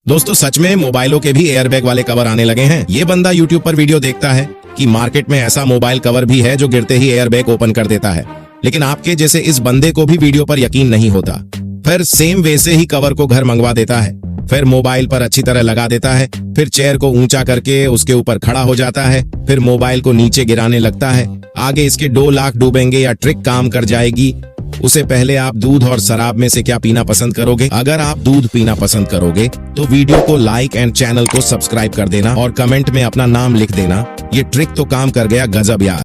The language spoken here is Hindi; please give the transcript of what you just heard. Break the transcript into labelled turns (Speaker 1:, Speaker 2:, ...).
Speaker 1: दोस्तों सच में मोबाइलों के भी एयरबैग वाले कवर आने लगे हैं। ये बंदा यूट्यूब पर वीडियो देखता है कि मार्केट में ऐसा मोबाइल कवर भी है जो गिरते ही एयरबैग ओपन कर देता है, लेकिन आपके जैसे इस बंदे को भी वीडियो पर यकीन नहीं होता। फिर सेम वैसे ही कवर को घर मंगवा देता है, फिर मोबाइल पर अच्छी तरह लगा देता है, फिर चेयर को ऊंचा करके उसके ऊपर खड़ा हो जाता है, फिर मोबाइल को नीचे गिराने लगता है। आगे इसके 2 लाख डूबेंगे या ट्रिक काम कर जाएगी। उसे पहले आप दूध और शराब में से क्या पीना पसंद करोगे? अगर आप दूध पीना पसंद करोगे तो वीडियो को लाइक एंड चैनल को सब्सक्राइब कर देना और कमेंट में अपना नाम लिख देना। ये ट्रिक तो काम कर गया, गजब यार।